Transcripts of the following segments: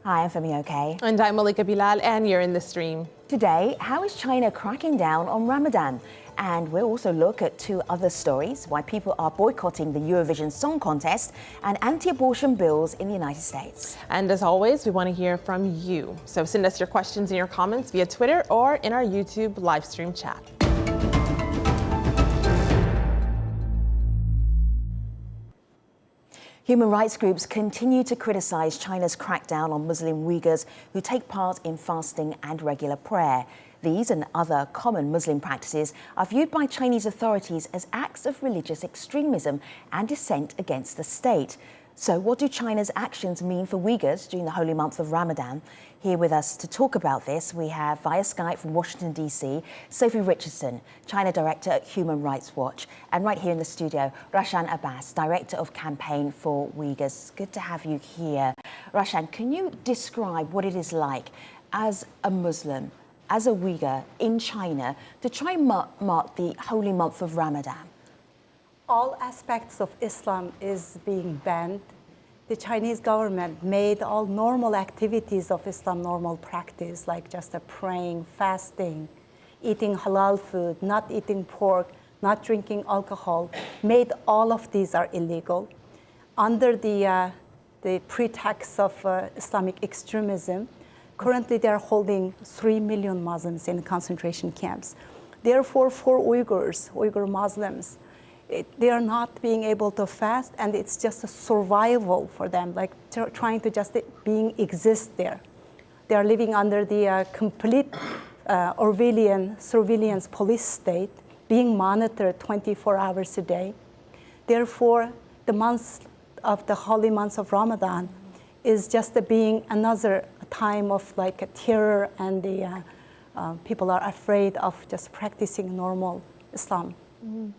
Hi, I'm Femi Okay. And I'm Malika Bilal, and you're in the stream. Today, how is China cracking down on Ramadan? And we'll also look at two other stories, why people are boycotting the Eurovision Song Contest and anti-abortion bills in the United States. And as always, we want to hear from you. So send us your questions and your comments via Twitter or in our YouTube live stream chat. Human rights groups continue to criticize China's crackdown on Muslim Uighurs who take part in fasting and regular prayer. These and other common Muslim practices are viewed by Chinese authorities as acts of religious extremism and dissent against the state. So what do China's actions mean for Uyghurs during the holy month of Ramadan? Here with us to talk about this, we have via Skype from Washington, D.C., Sophie Richardson, China Director at Human Rights Watch, and right here in the studio, Rashan Abbas, Director of Campaign for Uyghurs. Good to have you here. Rashan, can you describe what it is like as a Muslim, as a Uyghur in China, to try and mark the holy month of Ramadan? All aspects of Islam is being banned. The Chinese government made all normal activities of Islam normal practice, like just praying, fasting, eating halal food, not eating pork, not drinking alcohol, made all of these are illegal. Under the pretext of Islamic extremism, currently they are holding 3 million Muslims in concentration camps. Therefore, for Uyghur Muslims, they are not being able to fast, and it's just a survival for them, like trying to just exist there. They are living under the complete Orwellian surveillance police state, being monitored 24 hours a day. Therefore, the holy months of Ramadan is just being another time of like a terror, and the people are afraid of just practicing normal Islam. Mm-hmm.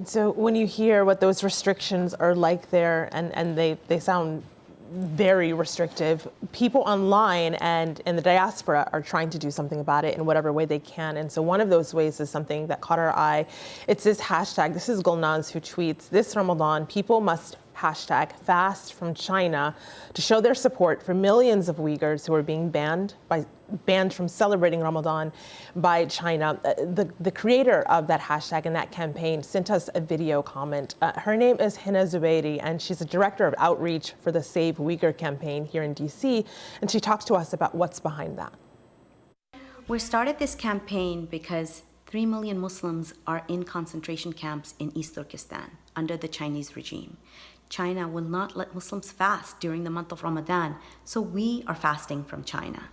So when you hear what those restrictions are like there, and they sound very restrictive, people online and in the diaspora are trying to do something about it in whatever way they can. And so one of those ways is something that caught our eye. It's this hashtag. This is Gulnaz who tweets, "This Ramadan, people must hashtag fast from China to show their support for millions of Uyghurs who are being banned from celebrating Ramadan by China." The creator of that hashtag and that campaign sent us a video comment. Her name is Hina Zubairi, and she's a director of outreach for the Save Uyghur campaign here in DC, and she talks to us about what's behind that. We started this campaign because 3 million Muslims are in concentration camps in East Turkestan under the Chinese regime. China will not let Muslims fast during the month of Ramadan, so we are fasting from China.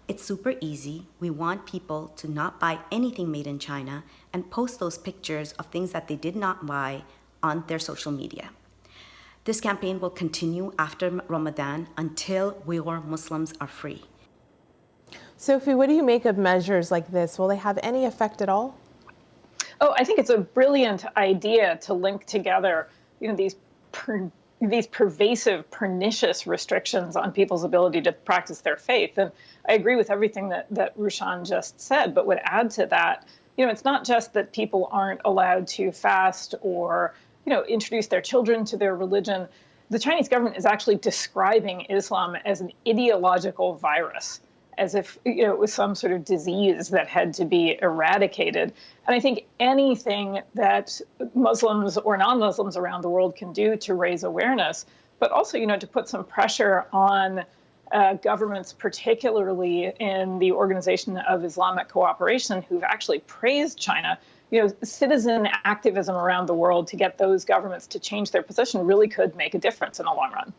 It's super easy. We want people to not buy anything made in China and post those pictures of things that they did not buy on their social media. This campaign will continue after Ramadan until Uyghur Muslims are free. Sophie, what do you make of measures like this? Will they have any effect at all? Oh, I think it's a brilliant idea to link together, these pervasive, pernicious restrictions on people's ability to practice their faith. And I agree with everything that Rushan just said, but would add to that, it's not just that people aren't allowed to fast or, introduce their children to their religion. The Chinese government is actually describing Islam as an ideological virus, as if it was some sort of disease that had to be eradicated. And I think anything that Muslims or non-Muslims around the world can do to raise awareness, but also, to put some pressure on governments, particularly in the Organization of Islamic Cooperation, who've actually praised China, citizen activism around the world to get those governments to change their position really could make a difference in the long run.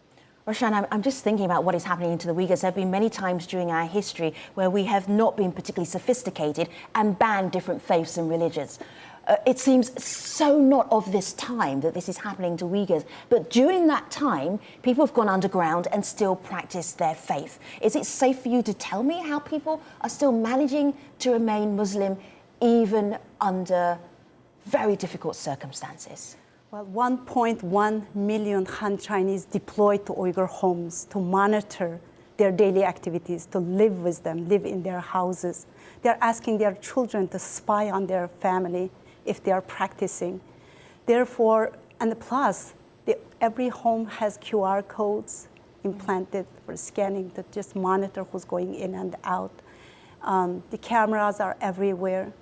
Rashan, I'm just thinking about what is happening to the Uyghurs. There have been many times during our history where we have not been particularly sophisticated and banned different faiths and religions. It seems so not of this time that this is happening to Uyghurs. But during that time, people have gone underground and still practiced their faith. Is it safe for you to tell me how people are still managing to remain Muslim even under very difficult circumstances? Well, 1.1 million Han Chinese deployed to Uyghur homes to monitor their daily activities, to live with them, live in their houses. They're asking their children to spy on their family if they are practicing. Therefore, and plus, every home has QR codes, implanted for scanning to just monitor who's going in and out. The cameras are everywhere.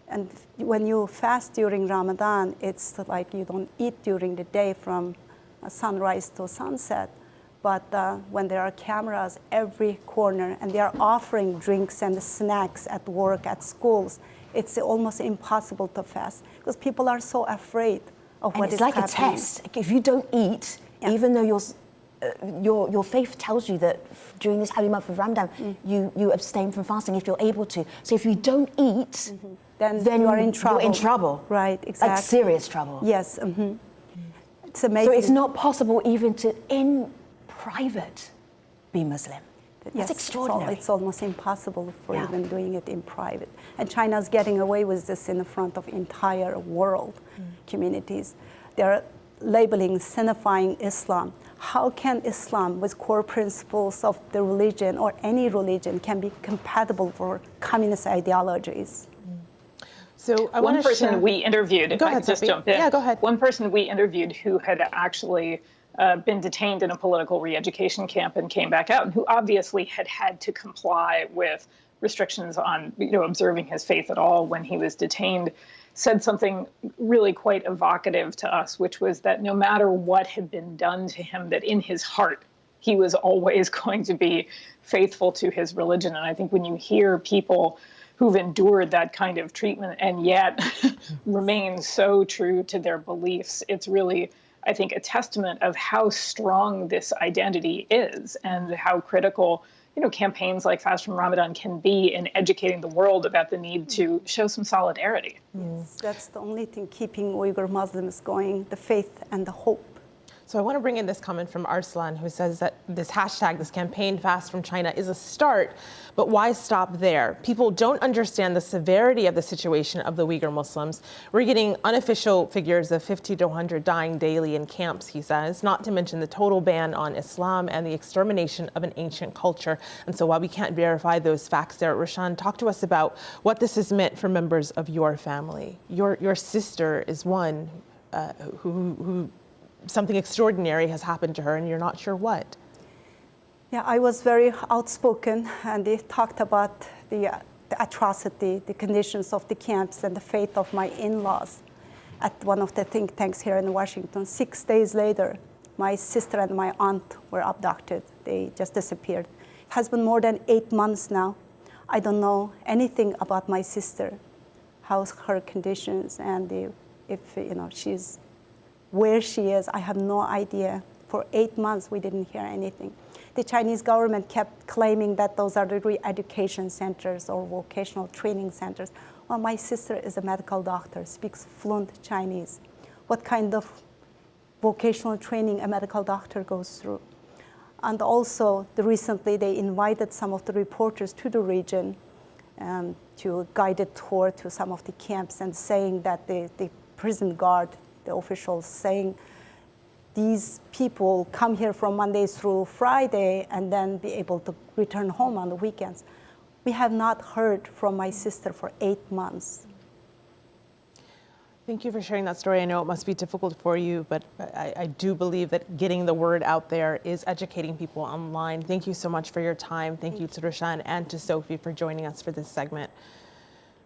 And when you fast during Ramadan, it's like you don't eat during the day from sunrise to sunset. But when there are cameras every corner and they are offering drinks and snacks at work, at schools, it's almost impossible to fast because people are so afraid of what is happening. It's like a test. If you don't eat, even though your faith tells you that during this holy month of Ramadan, you abstain from fasting if you're able to. So if you don't eat, then you are in trouble. You're in trouble. Right, exactly. Like serious trouble. Yes. It's amazing. So it's not possible even to, in private, be Muslim. That's extraordinary. It's almost impossible for even doing it in private. And China's getting away with this in front of entire world communities. They're labeling, sinifying Islam. How can Islam, with core principles of the religion or any religion, can be compatible for communist ideologies? So one person we interviewed, go ahead, just jump in. Yeah, go ahead. One person we interviewed who had actually been detained in a political re-education camp and came back out, and who obviously had to comply with restrictions on observing his faith at all when he was detained, said something really quite evocative to us, which was that no matter what had been done to him, that in his heart he was always going to be faithful to his religion. And I think when you hear people who've endured that kind of treatment and yet remain so true to their beliefs, it's really, I think, a testament of how strong this identity is and how critical campaigns like Fast from Ramadan can be in educating the world about the need to show some solidarity. Yes, that's the only thing keeping Uyghur Muslims going, the faith and the hope. So I want to bring in this comment from Arslan, who says that this hashtag, this campaign, Fast from China, is a start, but why stop there? People don't understand the severity of the situation of the Uyghur Muslims. We're getting unofficial figures of 50 to 100 dying daily in camps, he says, not to mention the total ban on Islam and the extermination of an ancient culture. And so while we can't verify those facts there, Rashan, talk to us about what this has meant for members of your family. Your sister is one who something extraordinary has happened to her and you're not sure what. Yeah, I was very outspoken and they talked about the atrocity, the conditions of the camps and the fate of my in-laws at one of the think tanks here in Washington. 6 days later, my sister and my aunt were abducted. They just disappeared. It has been more than 8 months now. I don't know anything about my sister, how's her conditions, and if she's where she is. I have no idea. For 8 months, we didn't hear anything. The Chinese government kept claiming that those are the re-education centers or vocational training centers. Well, my sister is a medical doctor, speaks fluent Chinese. What kind of vocational training a medical doctor goes through? And also, recently they invited some of the reporters to the region to guide a tour to some of the camps and saying that the prison guard, the officials saying these people come here from Monday through Friday and then be able to return home on the weekends. We have not heard from my sister for 8 months. Thank you for sharing that story. I know it must be difficult for you, but I do believe that getting the word out there is educating people online. Thank you so much for your time. Thank you to Rashan and to Sophie for joining us for this segment.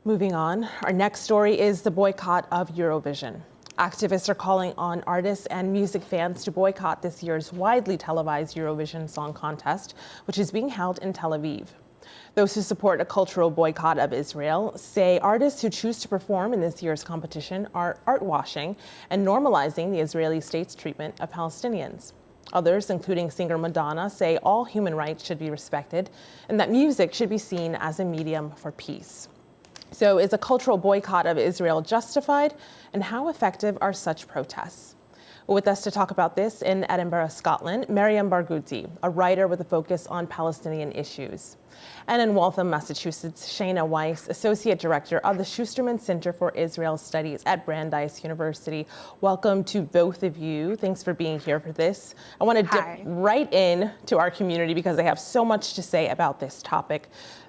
Moving on, our next story is the boycott of Eurovision. Activists are calling on artists and music fans to boycott this year's widely televised Eurovision Song Contest, which is being held in Tel Aviv. Those who support a cultural boycott of Israel say artists who choose to perform in this year's competition are artwashing and normalizing the Israeli state's treatment of Palestinians. Others, including singer Madonna, say all human rights should be respected and that music should be seen as a medium for peace. So is a cultural boycott of Israel justified, and how effective are such protests? With us to talk about this in Edinburgh, Scotland, Mariam Barghouti, a writer with a focus on Palestinian issues. And in Waltham, Massachusetts, Shayna Weiss, Associate Director of the Schusterman Center for Israel Studies at Brandeis University. Welcome to both of you. Thanks for being here for this. I want to dip right in to our community because they have so much to say about this topic.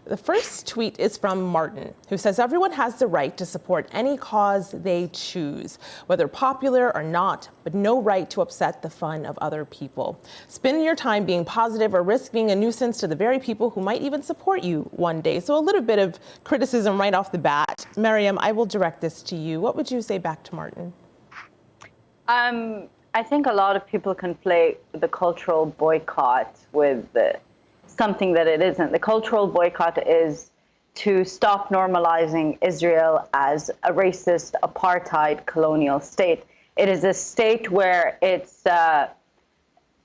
The first tweet is from Martin, who says everyone has the right to support any cause they choose, whether popular or not, but no right to upset the fun of other people. Spend your time being positive or risk being a nuisance to the very people who might even support you one day. So a little bit of criticism right off the bat. Maryam, I will direct this to you. What would you say back to Martin? I think a lot of people conflate the cultural boycott with something that it isn't. The cultural boycott is to stop normalizing Israel as a racist apartheid colonial state. It is a state where it's an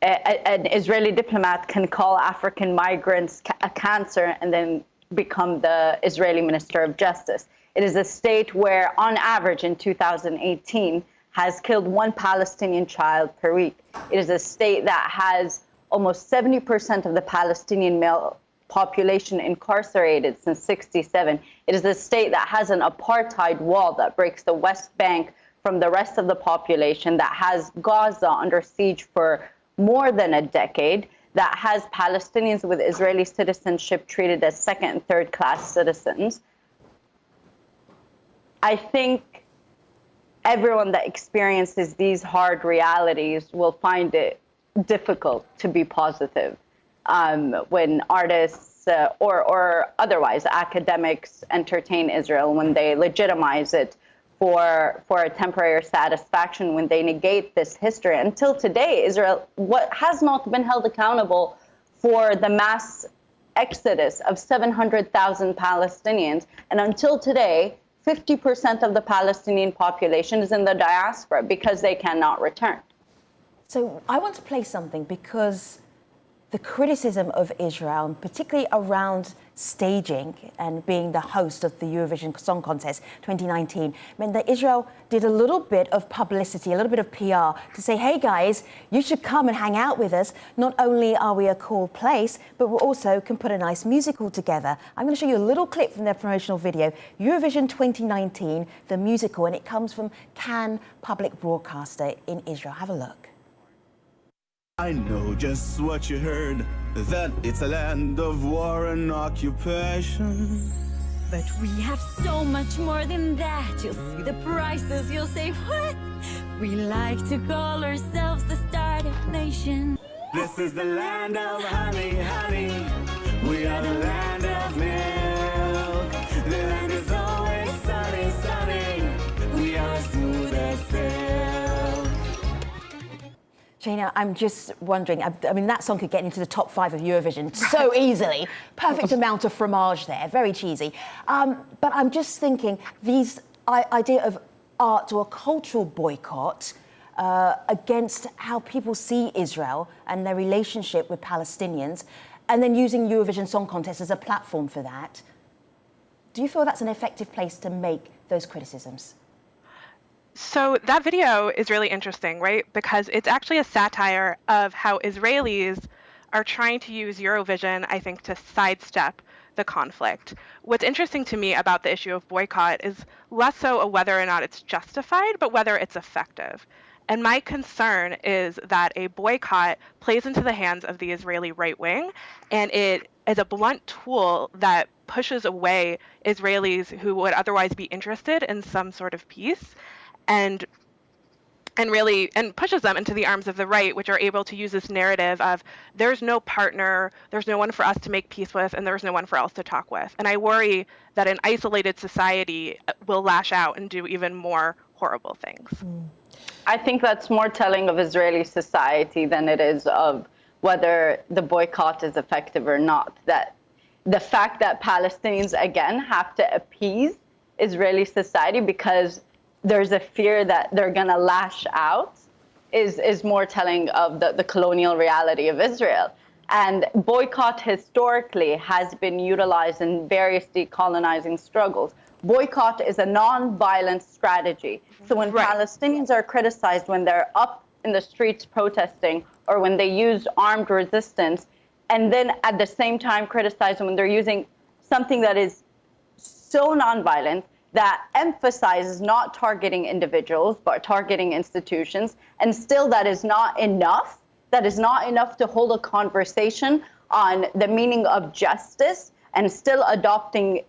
Israeli diplomat can call African migrants a cancer and then become the Israeli Minister of Justice. It is a state where, on average, in 2018, has killed one Palestinian child per week. It is a state that has almost 70% of the Palestinian male population incarcerated since '67. It is a state that has an apartheid wall that breaks the West Bank from the rest of the population, that has Gaza under siege for more than a decade, that has Palestinians with Israeli citizenship treated as second and third class citizens. I think everyone that experiences these hard realities will find it difficult to be positive when artists or otherwise academics entertain Israel, when they legitimize it for a temporary satisfaction, when they negate this history. Until today, Israel has not been held accountable for the mass exodus of 700,000 Palestinians. And until today, 50% of the Palestinian population is in the diaspora because they cannot return. So I want to play something because the criticism of Israel, particularly around staging and being the host of the Eurovision Song Contest 2019, meant that Israel did a little bit of publicity, a little bit of PR to say, hey guys, you should come and hang out with us. Not only are we a cool place, but we also can put a nice musical together. I'm going to show you a little clip from their promotional video, Eurovision 2019, the musical, and it comes from Cannes Public Broadcaster in Israel. Have a look. I know just what you heard, that it's a land of war and occupation. But we have so much more than that. You'll see the prices, you'll say, what? We like to call ourselves the startup nation. This is the land of honey, honey. We are the land of milk. The land is always sunny, sunny. We are smooth as silk. Shana, I'm just wondering, I mean, that song could get into the top 5 of Eurovision so easily. Perfect amount of fromage there, very cheesy. But I'm just thinking, these idea of art or a cultural boycott against how people see Israel and their relationship with Palestinians, and then using Eurovision Song Contest as a platform for that. Do you feel that's an effective place to make those criticisms? So that video is really interesting, right? Because it's actually a satire of how Israelis are trying to use Eurovision, I think, to sidestep the conflict. What's interesting to me about the issue of boycott is less so whether or not it's justified, but whether it's effective. And my concern is that a boycott plays into the hands of the Israeli right wing, and it is a blunt tool that pushes away Israelis who would otherwise be interested in some sort of peace, and pushes them into the arms of the right, which are able to use this narrative of there's no partner, there's no one for us to make peace with, and there's no one for us to talk with. And I worry that an isolated society will lash out and do even more horrible things. I think that's more telling of Israeli society than it is of whether the boycott is effective or not. That the fact that Palestinians, again, have to appease Israeli society because there's a fear that they're going to lash out is more telling of the colonial reality of Israel. And boycott historically has been utilized in various decolonizing struggles. Boycott is a non-violent strategy. So when Palestinians are criticized, when they're up in the streets protesting, or when they use armed resistance, and then at the same time criticized when they're using something that is so non-violent, that emphasizes not targeting individuals, but targeting institutions. And still that is not enough. That is not enough to hold a conversation on the meaning of justice and still adopting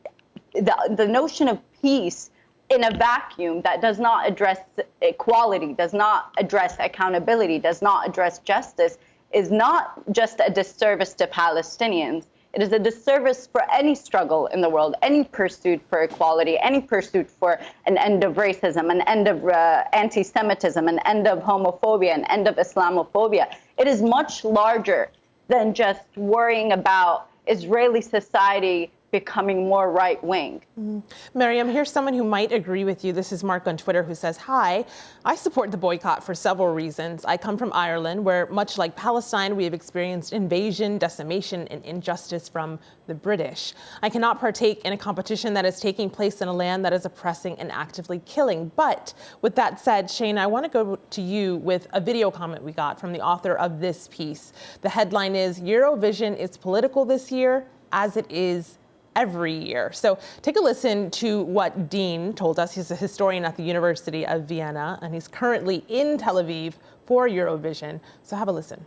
the notion of peace in a vacuum that does not address equality, does not address accountability, does not address justice, is not just a disservice to Palestinians. It is a disservice for any struggle in the world, any pursuit for equality, any pursuit for an end of racism, an end of anti-Semitism, an end of homophobia, an end of Islamophobia. It is much larger than just worrying about Israeli society becoming more right-wing. Miriam, here's someone who might agree with you. This is Mark on Twitter, who says, hi, I support the boycott for several reasons. I come from Ireland, where much like Palestine, we have experienced invasion, decimation, and injustice from the British. I cannot partake in a competition that is taking place in a land that is oppressing and actively killing. But with that said, Shane, I want to go to you with a video comment we got from the author of this piece. The headline is, Eurovision is political this year, as it is every year. So take a listen to what Dean told us. He's a historian at the University of Vienna, and he's currently in Tel Aviv for Eurovision. So have a listen.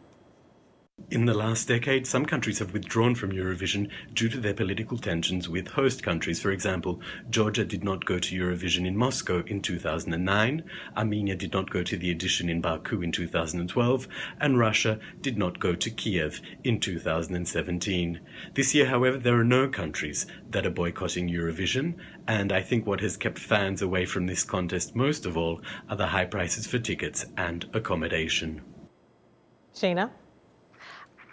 In the last decade, some countries have withdrawn from Eurovision due to their political tensions with host countries. For example, Georgia did not go to Eurovision in Moscow in 2009, Armenia did not go to the edition in Baku in 2012, and Russia did not go to Kiev in 2017. This year, however, there are no countries that are boycotting Eurovision, and I think what has kept fans away from this contest most of all are the high prices for tickets and accommodation. Shayna?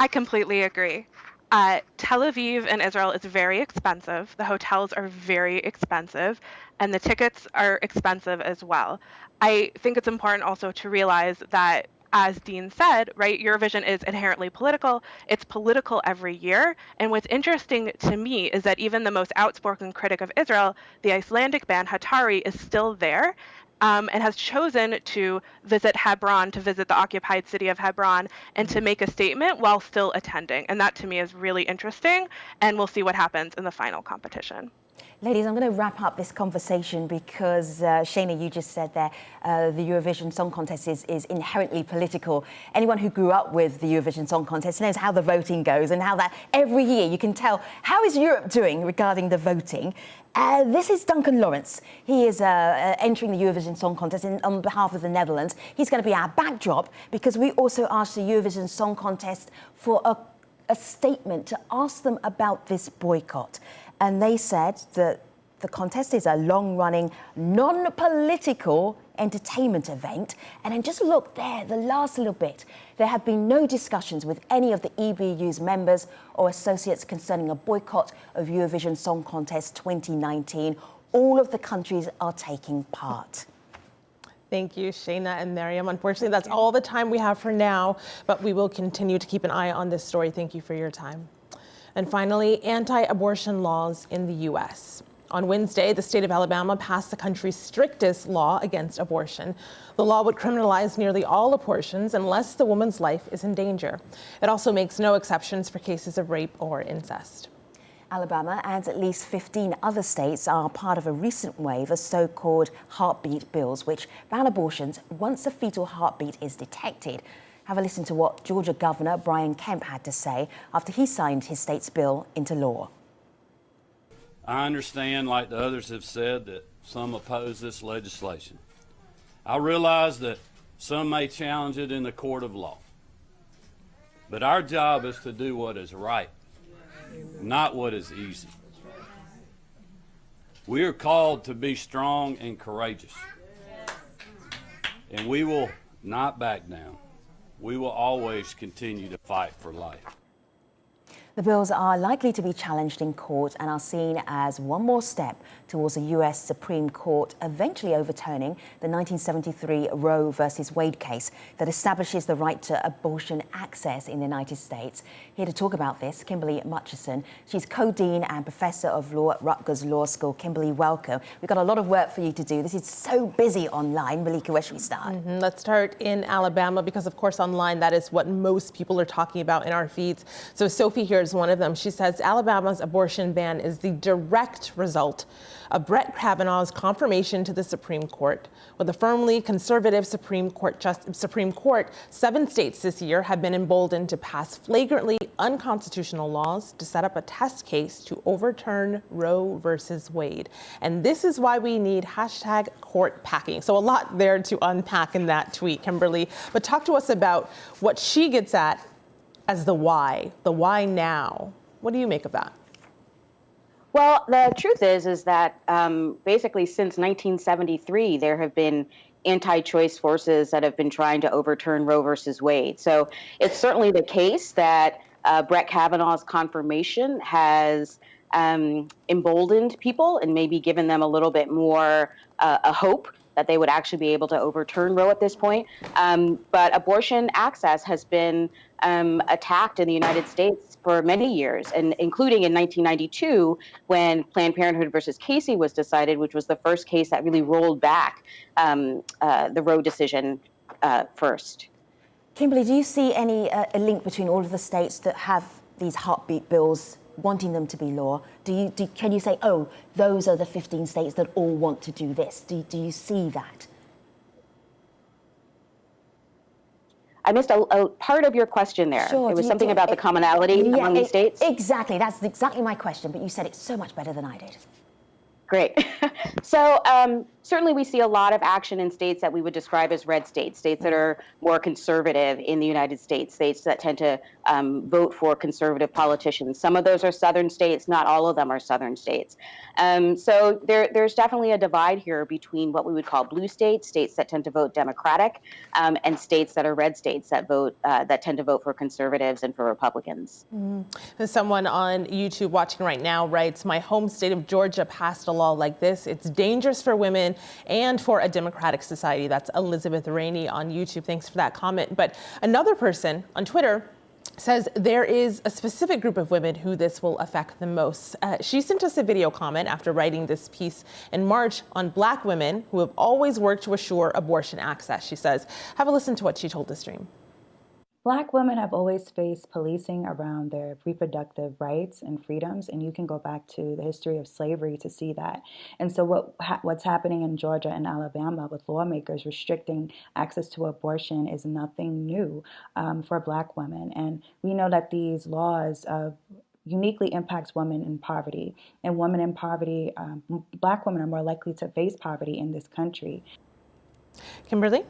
I completely agree. Tel Aviv in Israel is very expensive. The hotels are very expensive, and the tickets are expensive as well. I think it's important also to realize that, as Dean said, right, Eurovision is inherently political. It's political every year. And what's interesting to me is that even the most outspoken critic of Israel, the Icelandic band Hatari, is still there. And has chosen to visit Hebron, to visit the occupied city of Hebron, and to make a statement while still attending. And that, to me, is really interesting, and we'll see what happens in the final competition. Ladies, I'm going to wrap up this conversation because, Shayna, you just said there, the Eurovision Song Contest is inherently political. Anyone who grew up with the Eurovision Song Contest knows how the voting goes and how that every year you can tell how is Europe doing regarding the voting. This is Duncan Lawrence. He is entering the Eurovision Song Contest on behalf of the Netherlands. He's going to be our backdrop because we also asked the Eurovision Song Contest for a statement to ask them about this boycott. And they said that the contest is a long-running, non-political entertainment event. And then just look there, the last little bit. There have been no discussions with any of the EBU's members or associates concerning a boycott of Eurovision Song Contest 2019. All of the countries are taking part. Thank you, Shayna and Miriam. Unfortunately, that's all the time we have for now, but we will continue to keep an eye on this story. Thank you for your time. And finally, anti-abortion laws in the U.S. On Wednesday, the state of Alabama passed the country's strictest law against abortion. The law would criminalize nearly all abortions unless the woman's life is in danger. It also makes no exceptions for cases of rape or incest. Alabama and at least 15 other states are part of a recent wave of so-called heartbeat bills, which ban abortions once a fetal heartbeat is detected. Have a listen to what Georgia Governor Brian Kemp had to say after he signed his state's bill into law. I understand, like the others have said, that some oppose this legislation. I realize that some may challenge it in the court of law. But our job is to do what is right, not what is easy. We are called to be strong and courageous, and we will not back down. We will always continue to fight for life. The bills are likely to be challenged in court and are seen as one more step towards the U.S. Supreme Court eventually overturning the 1973 Roe versus Wade case that establishes the right to abortion access in the United States. Here to talk about this, Kimberly Mutchison. She's co-dean and professor of law at Rutgers Law School. Kimberly, welcome. We've got a lot of work for you to do. This is so busy online. Malika, where should we start? Let's start in Alabama because, of course, online, that is what most people are talking about in our feeds. So Sophie here Here's one of them. She says Alabama's abortion ban is the direct result of Brett Kavanaugh's confirmation to the Supreme Court. With a firmly conservative Supreme Court, 7 states this year have been emboldened to pass flagrantly unconstitutional laws to set up a test case to overturn Roe versus Wade. And this is why we need hashtag court packing. So a lot there to unpack in that tweet, Kimberly. But talk to us about what she gets at as the why now. What do you make of that? Well, the truth is that basically since 1973, there have been anti-choice forces that have been trying to overturn Roe versus Wade. So it's certainly the case that Brett Kavanaugh's confirmation has emboldened people and maybe given them a little bit more a hope that they would actually be able to overturn Roe at this point. But abortion access has been attacked in the United States for many years, and including in 1992 when Planned Parenthood versus Casey was decided, which was the first case that really rolled back the Roe decision first. Kimberly, do you see any a link between all of the states that have these heartbeat bills wanting them to be law? Can you say, oh, those are the 15 states that all want to do this? Do you see that? I missed a part of your question there. Sure. It was something about the commonality among these states? Exactly. That's exactly my question, but you said it so much better than I did. Great. So certainly we see a lot of action in states that we would describe as red states, states that are more conservative in the United States, states that tend to vote for conservative politicians. Some of those are southern states, not all of them are southern states. So there's definitely a divide here between what we would call blue states, states that tend to vote Democratic, and states that are red states that vote that tend to vote for conservatives and for Republicans. Someone on YouTube watching right now writes, my home state of Georgia passed a law like this. It's dangerous for women and for a democratic society. That's Elizabeth Rainey on YouTube. Thanks for that comment. But another person on Twitter says there is a specific group of women who this will affect the most. She sent us a video comment after writing this piece in March on Black women who have always worked to assure abortion access. She says, have a listen to what she told the stream. Black women have always faced policing around their reproductive rights and freedoms, and you can go back to the history of slavery to see that. And so what's happening in Georgia and Alabama with lawmakers restricting access to abortion is nothing new for Black women. And we know that these laws uniquely impacts women in poverty. And women in poverty, Black women are more likely to face poverty in this country. Kimberly?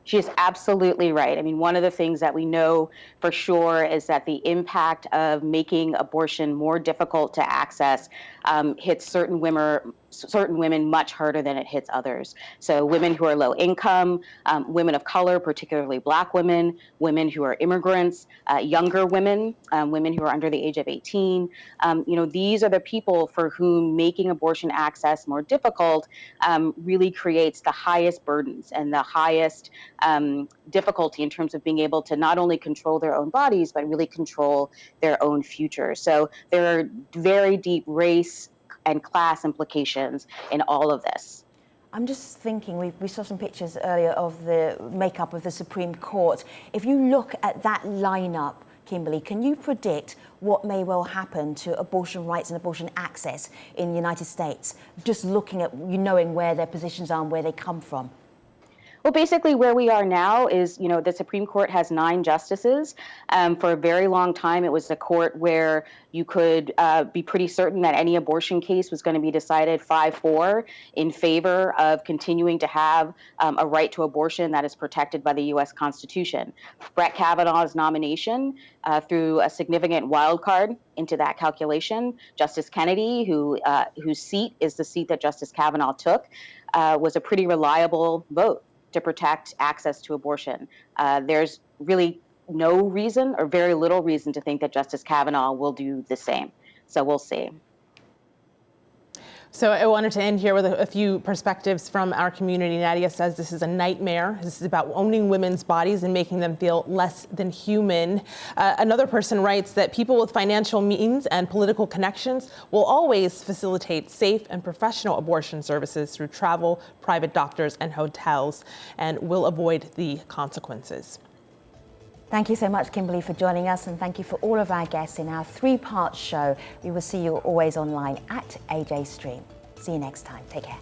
She is absolutely right. I mean, one of the things that we know for sure is that the impact of making abortion more difficult to access hits certain women much harder than it hits others. So women who are low income, women of color, particularly Black women, women who are immigrants, younger women, women who are under the age of 18. These are the people for whom making abortion access more difficult really creates the highest burdens and the highest difficulty in terms of being able to not only control their own bodies, but really control their own future. So there are very deep race and class implications in all of this. I'm just thinking, we saw some pictures earlier of the makeup of the Supreme Court. If you look at that lineup, Kimberly, can you predict what may well happen to abortion rights and abortion access in the United States, just looking at knowing where their positions are and where they come from? Well, basically where we are now is, the Supreme Court has 9 justices. For a very long time, it was a court where you could be pretty certain that any abortion case was going to be decided 5-4 in favor of continuing to have a right to abortion that is protected by the U.S. Constitution. Brett Kavanaugh's nomination threw a significant wild card into that calculation. Justice Kennedy, whose seat is the seat that Justice Kavanaugh took, was a pretty reliable vote to protect access to abortion. There's really no reason or very little reason to think that Justice Kavanaugh will do the same. So we'll see. So I wanted to end here with a few perspectives from our community. Nadia says this is a nightmare. This is about owning women's bodies and making them feel less than human. Another person writes that people with financial means and political connections will always facilitate safe and professional abortion services through travel, private doctors, and hotels, and will avoid the consequences. Thank you so much, Kimberly, for joining us, and thank you for all of our guests in our 3-part show. We will see you always online at AJ Stream. See you next time. Take care.